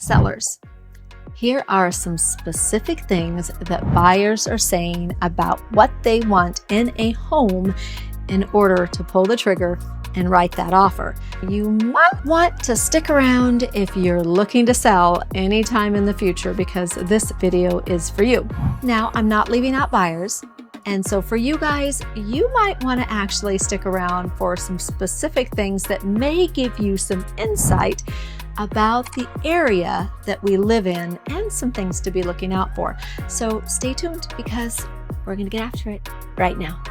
Sellers, here are some specific things that buyers are saying about what they want in a home in order to pull the trigger and write that offer. You might want to stick around if you're looking to sell anytime in the future, because this video is for you. Now, I'm not leaving out buyers. And so for you guys, you might want to actually stick around for some specific things that may give you some insight about the area that we live in and some things to be looking out for. So stay tuned, because we're going to get after it right now.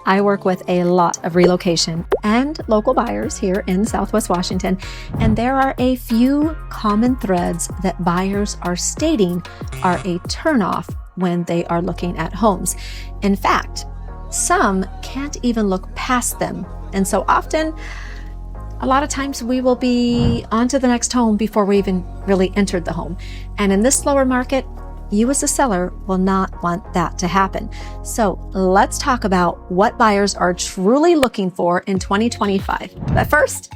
I work with a lot of relocation and local buyers here in Southwest Washington, and there are a few common threads that buyers are stating are a turnoff when they are looking at homes. In fact, some can't even look past them. And so often, a lot of times we will be on to the next home before we even really entered the home. And in this slower market, you as a seller will not want that to happen. So let's talk about what buyers are truly looking for in 2025. But first,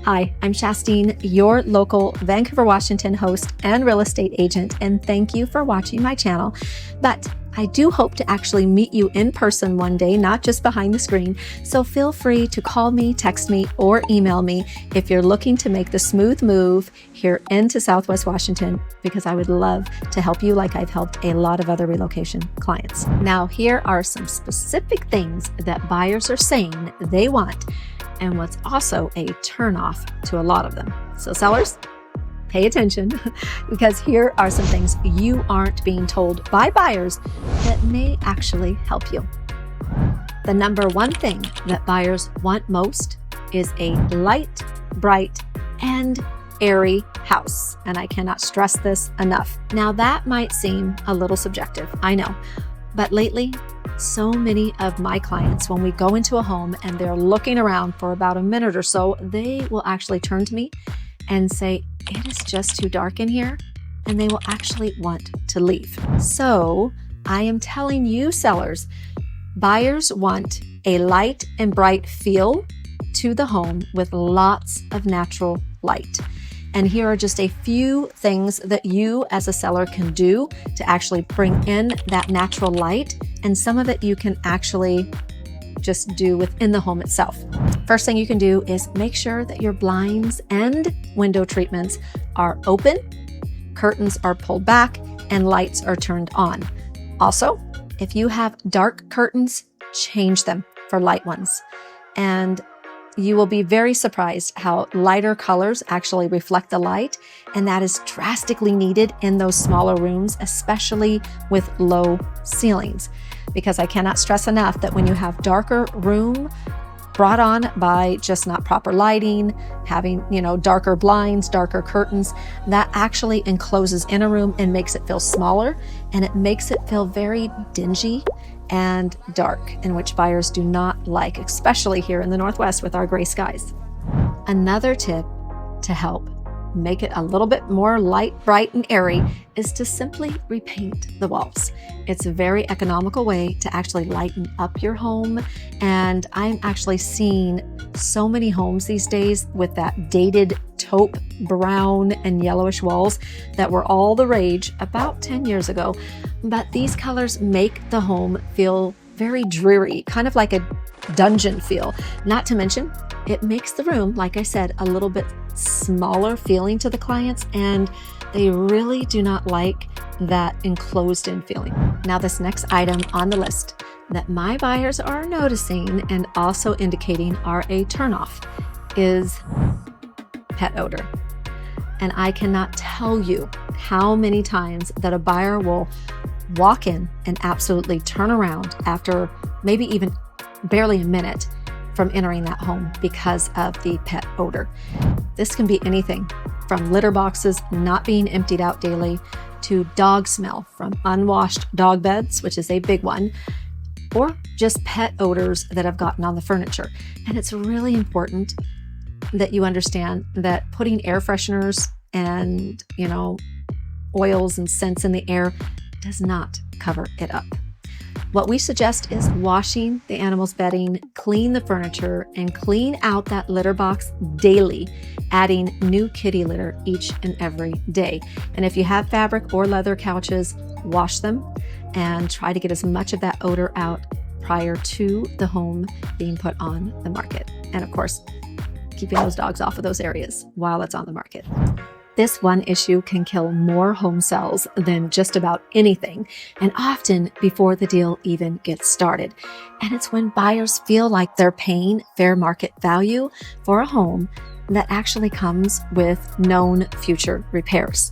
hi, I'm Shastine, your local Vancouver, Washington host and real estate agent, and thank you for watching my channel. But I do hope to actually meet you in person one day, not just behind the screen. So feel free to call me, text me, or email me if you're looking to make the smooth move here into Southwest Washington, because I would love to help you like I've helped a lot of other relocation clients. Now, here are some specific things that buyers are saying they want, and what's also a turnoff to a lot of them. So sellers, pay attention, because here are some things you aren't being told by buyers that may actually help you. The number one thing that buyers want most is a light, bright, and airy house. And I cannot stress this enough. Now, that might seem a little subjective, I know, but lately, so many of my clients, when we go into a home and they're looking around for about a minute or so, they will actually turn to me and say, it is just too dark in here, and they will actually want to leave. So I am telling you, sellers, buyers want a light and bright feel to the home with lots of natural light. And here are just a few things that you as a seller can do to actually bring in that natural light, and some of it you can actually just do within the home itself. First thing you can do is make sure that your blinds and window treatments are open, curtains are pulled back, and lights are turned on. Also, if you have dark curtains, change them for light ones. And you will be very surprised how lighter colors actually reflect the light, and that is drastically needed in those smaller rooms, especially with low ceilings. Because I cannot stress enough that when you have darker room brought on by just not proper lighting, having, darker blinds, darker curtains, that actually encloses in a room and makes it feel smaller, and it makes it feel very dingy and dark, in which buyers do not like, especially here in the Northwest with our gray skies. Another tip to help make it a little bit more light, bright, and airy is to simply repaint the walls. It's a very economical way to actually lighten up your home. And I'm actually seeing so many homes these days with that dated taupe brown and yellowish walls that were all the rage about 10 years ago. But these colors make the home feel very dreary, kind of like a dungeon feel. Not to mention, it makes the room, like I said, a little bit smaller feeling to the clients, and they really do not like that enclosed in feeling. Now, this next item on the list that my buyers are noticing and also indicating are a turnoff is pet odor. And I cannot tell you how many times that a buyer will walk in and absolutely turn around after maybe even barely a minute from entering that home because of the pet odor. This can be anything from litter boxes not being emptied out daily to dog smell from unwashed dog beds, which is a big one, or just pet odors that have gotten on the furniture. And it's really important that you understand that putting air fresheners and, oils and scents in the air does not cover it up. What we suggest is washing the animal's bedding, clean the furniture, and clean out that litter box daily, adding new kitty litter each and every day. And if you have fabric or leather couches, wash them and try to get as much of that odor out prior to the home being put on the market. And of course, keeping those dogs off of those areas while it's on the market. This one issue can kill more home sales than just about anything, and often before the deal even gets started. And it's when buyers feel like they're paying fair market value for a home that actually comes with known future repairs.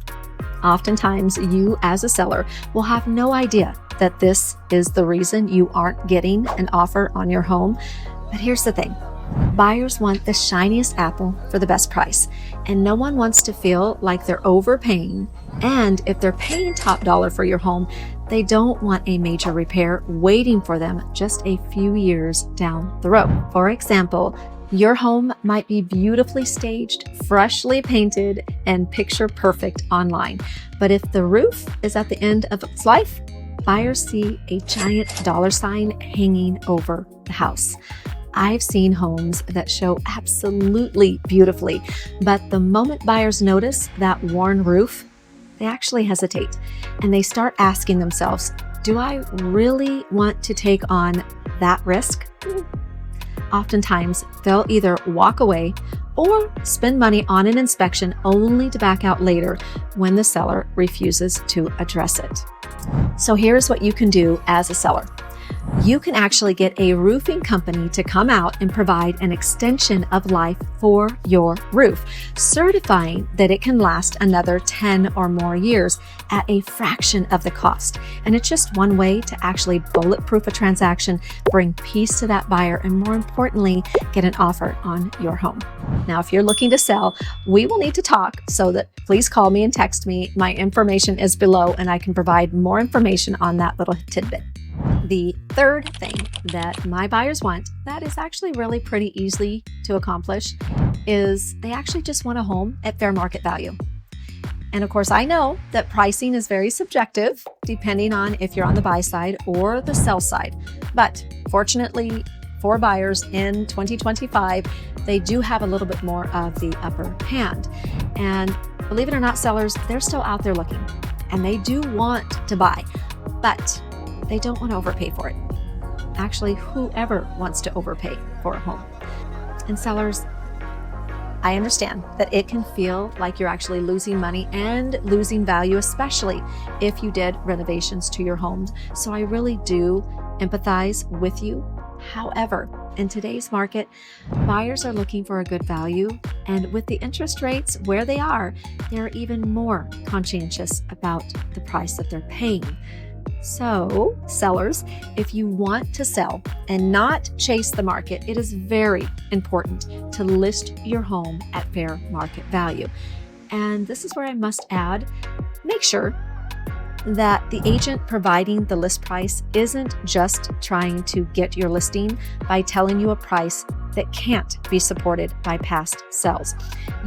Oftentimes, you as a seller will have no idea that this is the reason you aren't getting an offer on your home. But here's the thing. Buyers want the shiniest apple for the best price, and no one wants to feel like they're overpaying. And if they're paying top dollar for your home, they don't want a major repair waiting for them just a few years down the road. For example, your home might be beautifully staged, freshly painted, and picture perfect online. But if the roof is at the end of its life, buyers see a giant dollar sign hanging over the house. I've seen homes that show absolutely beautifully, but the moment buyers notice that worn roof, they actually hesitate and they start asking themselves, do I really want to take on that risk? Oftentimes, they'll either walk away or spend money on an inspection only to back out later when the seller refuses to address it. So here's what you can do as a seller. You can actually get a roofing company to come out and provide an extension of life for your roof, certifying that it can last another 10 or more years at a fraction of the cost. And it's just one way to actually bulletproof a transaction, bring peace to that buyer, and more importantly, get an offer on your home. Now, if you're looking to sell, we will need to talk, so that please call me and text me. My information is below and I can provide more information on that little tidbit. The third thing that my buyers want that is actually really pretty easy to accomplish is they actually just want a home at fair market value. And of course, I know that pricing is very subjective depending on if you're on the buy side or the sell side. But fortunately for buyers in 2025, they do have a little bit more of the upper hand. And believe it or not, sellers, they're still out there looking and they do want to buy, but they don't want to overpay for it. Actually, whoever wants to overpay for a home. And sellers, I understand that it can feel like you're actually losing money and losing value, especially if you did renovations to your homes. So I really do empathize with you. However, in today's market, buyers are looking for a good value. And with the interest rates where they are, they're even more conscientious about the price that they're paying. So, sellers, if you want to sell and not chase the market, it is very important to list your home at fair market value. And this is where I must add, make sure that the agent providing the list price isn't just trying to get your listing by telling you a price that can't be supported by past sales.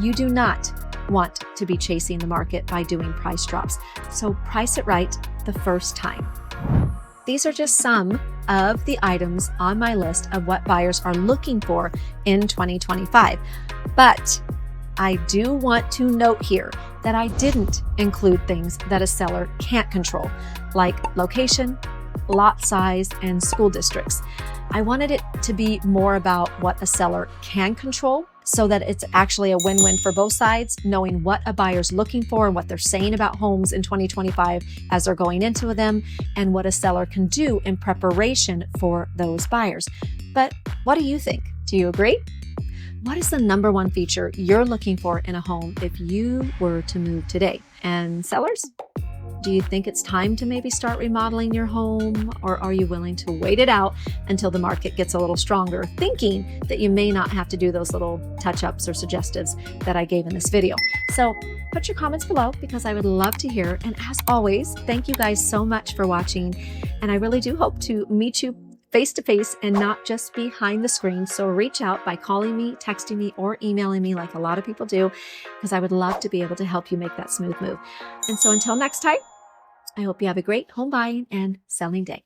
You do not want to be chasing the market by doing price drops. So price it right the first time. These are just some of the items on my list of what buyers are looking for in 2025. But I do want to note here that I didn't include things that a seller can't control, like location, lot size, and school districts. I wanted it to be more about what a seller can control, so that it's actually a win-win for both sides, knowing what a buyer's looking for and what they're saying about homes in 2025 as they're going into them, and what a seller can do in preparation for those buyers. But what do you think? Do you agree? What is the number one feature you're looking for in a home if you were to move today? And sellers, do you think it's time to maybe start remodeling your home, or are you willing to wait it out until the market gets a little stronger, thinking that you may not have to do those little touch-ups or suggestives that I gave in this video? So put your comments below, because I would love to hear. And as always, thank you guys so much for watching. And I really do hope to meet you face to face and not just behind the screen. So reach out by calling me, texting me, or emailing me like a lot of people do, because I would love to be able to help you make that smooth move. And so until next time, I hope you have a great home buying and selling day.